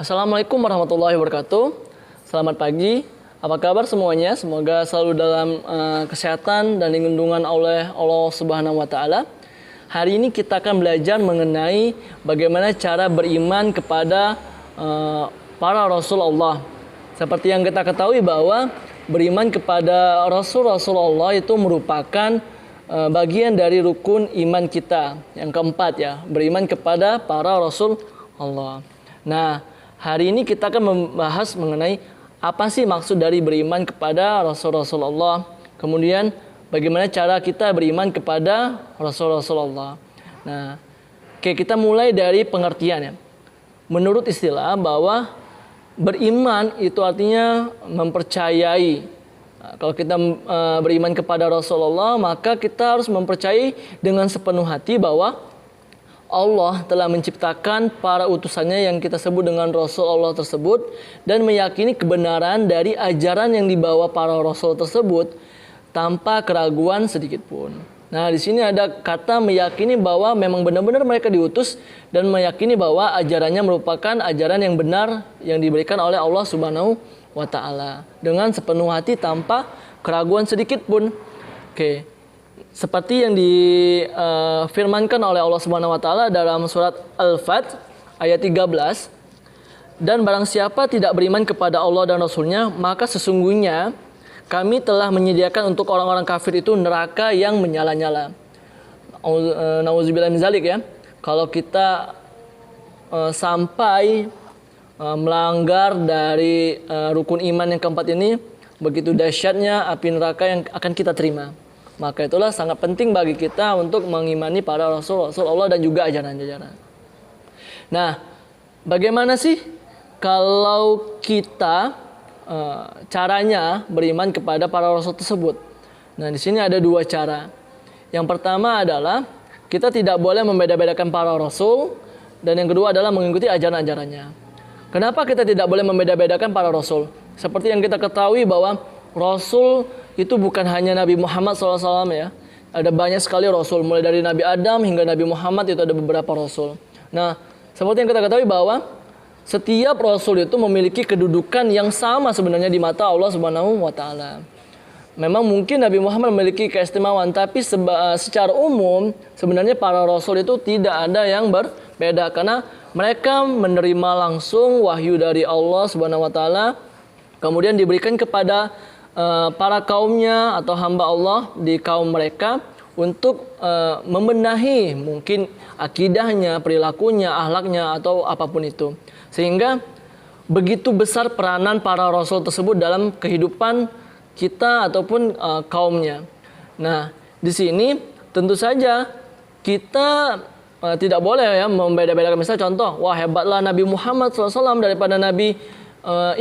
Assalamualaikum warahmatullahi wabarakatuh. Selamat pagi. Apa kabar semuanya? Semoga selalu dalam kesehatan dan lindungan oleh Allah Subhanahu wa taala. Hari ini kita akan belajar mengenai bagaimana cara beriman kepada para rasul Allah. Seperti yang kita ketahui bahwa beriman kepada rasul-rasul Allah itu merupakan bagian dari rukun iman kita. Yang keempat ya, beriman kepada para rasul Allah. Nah, hari ini kita akan membahas mengenai apa sih maksud dari beriman kepada Rasul-Rasul Allah. Kemudian bagaimana cara kita beriman kepada Rasul-Rasul Allah. Nah, oke, kita mulai dari pengertian ya. Menurut istilah bahwa beriman itu artinya mempercayai. Nah, kalau kita beriman kepada Rasulullah, maka kita harus mempercayai dengan sepenuh hati bahwa Allah telah menciptakan para utusannya yang kita sebut dengan Rasul Allah tersebut dan meyakini kebenaran dari ajaran yang dibawa para Rasul tersebut tanpa keraguan sedikit pun. Nah, di sini ada kata meyakini bahwa memang benar-benar mereka diutus dan meyakini bahwa ajarannya merupakan ajaran yang benar yang diberikan oleh Allah Subhanahu wa taala dengan sepenuh hati tanpa keraguan sedikit pun. Oke. Seperti yang difirmankan oleh Allah Subhanahu wa taala dalam surat Al-Fat ayat 13, dan barang siapa tidak beriman kepada Allah dan Rasulnya, maka sesungguhnya kami telah menyediakan untuk orang-orang kafir itu neraka yang menyala-nyala. Nauzubillah min zalik ya. Kalau kita sampai melanggar dari rukun iman yang keempat ini, begitu dahsyatnya api neraka yang akan kita terima. Maka itulah sangat penting bagi kita untuk mengimani para Rasul Allah dan juga ajaran-ajaran. Nah, bagaimana sih kalau kita caranya beriman kepada para Rasul tersebut? Nah, di sini ada dua cara. Yang pertama adalah kita tidak boleh membeda-bedakan para Rasul, dan yang kedua adalah mengikuti ajaran-ajarannya. Kenapa kita tidak boleh membeda-bedakan para Rasul? Seperti yang kita ketahui bahwa Rasul itu bukan hanya Nabi Muhammad SAW ya. Ada banyak sekali Rasul. Mulai dari Nabi Adam hingga Nabi Muhammad itu ada beberapa Rasul. Nah, seperti yang kita ketahui bahwa setiap Rasul itu memiliki kedudukan yang sama sebenarnya di mata Allah Subhanahu wa taala. Memang mungkin Nabi Muhammad memiliki keistimewaan, tapi secara umum sebenarnya para Rasul itu tidak ada yang berbeda. Karena mereka menerima langsung wahyu dari Allah Subhanahu wa taala, kemudian diberikan kepada para kaumnya atau hamba Allah di kaum mereka untuk membenahi mungkin akidahnya, perilakunya, akhlaknya atau apapun itu. Sehingga begitu besar peranan para rasul tersebut dalam kehidupan kita ataupun kaumnya. Nah, di sini tentu saja kita tidak boleh ya membeda-bedakan. Misalnya contoh, wah hebatlah Nabi Muhammad SAW daripada Nabi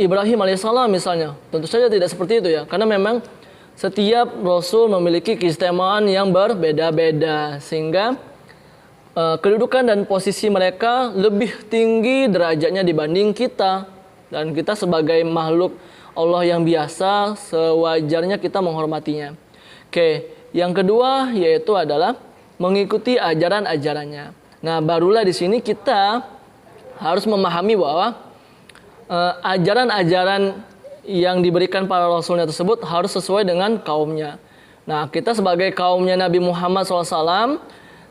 Ibrahim alaihissalam misalnya. Tentu saja tidak seperti itu ya, karena memang setiap rasul memiliki keistimewaan yang berbeda-beda, sehingga kedudukan dan posisi mereka lebih tinggi derajatnya dibanding kita, dan kita sebagai makhluk Allah yang biasa sewajarnya kita menghormatinya. Oke, yang kedua yaitu adalah mengikuti ajaran-ajarannya. Nah, barulah di sini kita harus memahami bahwa ajaran-ajaran yang diberikan para rasulnya tersebut harus sesuai dengan kaumnya. Nah, kita sebagai kaumnya Nabi Muhammad SAW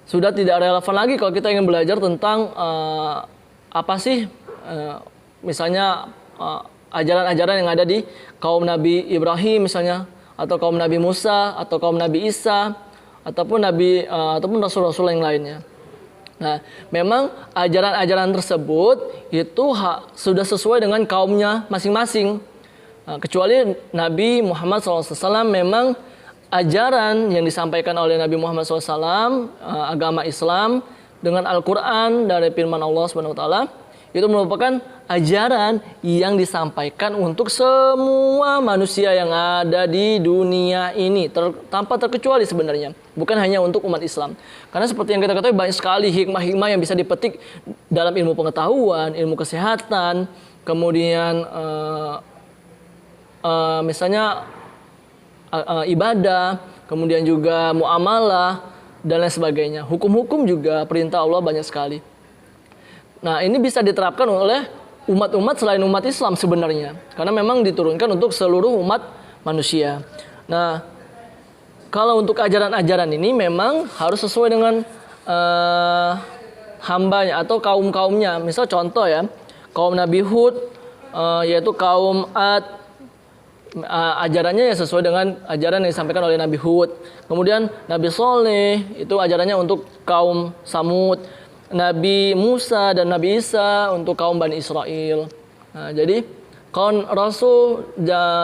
sudah tidak relevan lagi kalau kita ingin belajar tentang apa sih misalnya ajaran-ajaran yang ada di kaum Nabi Ibrahim misalnya, atau kaum Nabi Musa, atau kaum Nabi Isa, ataupun rasul-rasul yang lainnya. Nah, memang ajaran-ajaran tersebut itu sudah sesuai dengan kaumnya masing-masing. Nah, kecuali Nabi Muhammad SAW memang ajaran yang disampaikan oleh Nabi Muhammad SAW, agama Islam dengan Al-Quran dari firman Allah SWT, itu merupakan ajaran yang disampaikan untuk semua manusia yang ada di dunia ini, tanpa terkecuali sebenarnya, bukan hanya untuk umat Islam. Karena seperti yang kita ketahui banyak sekali hikmah-hikmah yang bisa dipetik dalam ilmu pengetahuan, ilmu kesehatan, kemudian misalnya ibadah, kemudian juga muamalah dan lain sebagainya. Hukum-hukum juga perintah Allah banyak sekali. Nah, ini bisa diterapkan oleh umat-umat selain umat Islam sebenarnya. Karena memang diturunkan untuk seluruh umat manusia. Nah, kalau untuk ajaran-ajaran ini memang harus sesuai dengan hambanya atau kaum-kaumnya. Misal contoh ya, kaum Nabi Hud, yaitu kaum Ad, ajarannya ya sesuai dengan ajaran yang disampaikan oleh Nabi Hud. Kemudian Nabi Soleh itu ajarannya untuk kaum Samud. Nabi Musa dan Nabi Isa untuk kaum Bani Israel. Nah, jadi kaum Rasul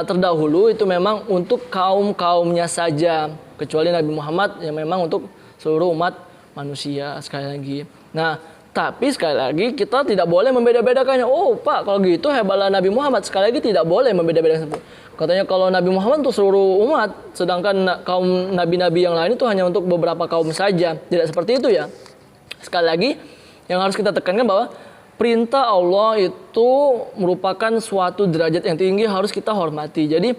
terdahulu itu memang untuk kaum-kaumnya saja, kecuali Nabi Muhammad yang memang untuk seluruh umat manusia sekali lagi. Nah, tapi sekali lagi kita tidak boleh membeda-bedakannya. Oh Pak, kalau gitu hebatlah Nabi Muhammad. Sekali lagi tidak boleh membeda-bedakan. Katanya kalau Nabi Muhammad untuk seluruh umat, sedangkan kaum nabi-nabi yang lain itu hanya untuk beberapa kaum saja. Tidak seperti itu ya. Sekali lagi, yang harus kita tekankan bahwa perintah Allah itu merupakan suatu derajat yang tinggi, harus kita hormati. Jadi,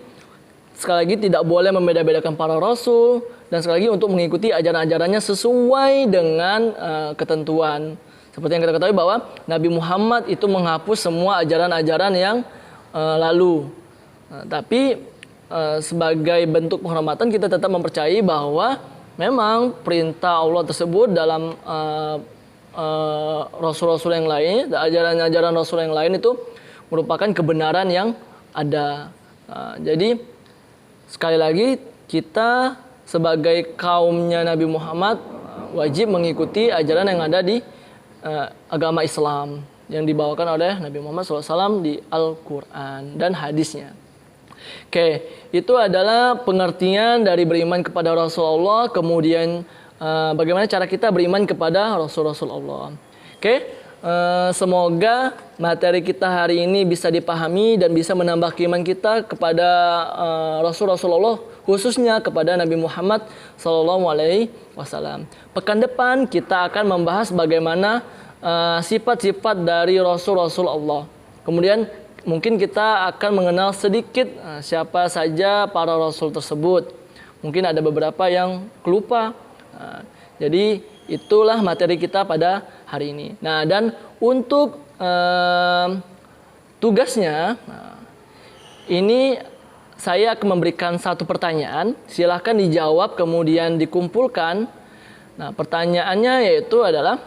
sekali lagi tidak boleh membeda-bedakan para rasul, dan sekali lagi untuk mengikuti ajaran-ajarannya sesuai dengan ketentuan. Seperti yang kita ketahui bahwa Nabi Muhammad itu menghapus semua ajaran-ajaran yang lalu. Tapi sebagai bentuk penghormatan kita tetap mempercayai bahwa memang perintah Allah tersebut dalam rasul-rasul yang lain, ajaran-ajaran rasul yang lain itu merupakan kebenaran yang ada. Jadi sekali lagi kita sebagai kaumnya Nabi Muhammad wajib mengikuti ajaran yang ada di agama Islam yang dibawakan oleh Nabi Muhammad SAW di Al-Quran dan hadisnya. Oke, itu adalah pengertian dari beriman kepada Rasulullah, kemudian bagaimana cara kita beriman kepada Rasul-Rasul Allah. Oke, semoga materi kita hari ini bisa dipahami dan bisa menambah keimanan kita kepada Rasul-Rasul Allah, khususnya kepada Nabi Muhammad SAW. Pekan depan kita akan membahas bagaimana sifat-sifat dari Rasul-Rasul Allah. Kemudian mungkin kita akan mengenal sedikit siapa saja para rasul tersebut. Mungkin ada beberapa yang kelupa. Jadi itulah materi kita pada hari ini. Nah, dan untuk tugasnya, ini saya akan memberikan satu pertanyaan. Silahkan dijawab kemudian dikumpulkan. Nah, pertanyaannya yaitu adalah,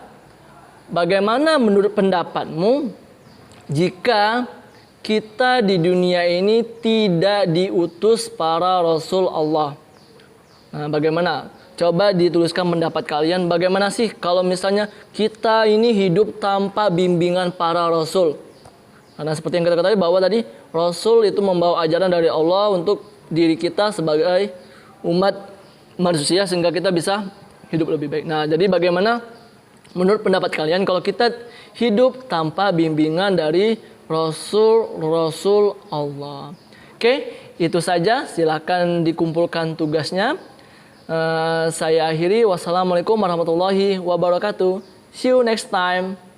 bagaimana menurut pendapatmu jika kita di dunia ini tidak diutus para Rasul Allah? Nah, bagaimana? Coba dituliskan pendapat kalian. Bagaimana sih kalau misalnya kita ini hidup tanpa bimbingan para Rasul? Karena seperti yang kita ketahui bahwa tadi Rasul itu membawa ajaran dari Allah untuk diri kita sebagai umat manusia sehingga kita bisa hidup lebih baik. Nah, jadi bagaimana menurut pendapat kalian kalau kita hidup tanpa bimbingan dari Rasul Allah? Oke, itu saja. Silakan dikumpulkan tugasnya. Saya akhiri. Wassalamualaikum warahmatullahi wabarakatuh. See you next time.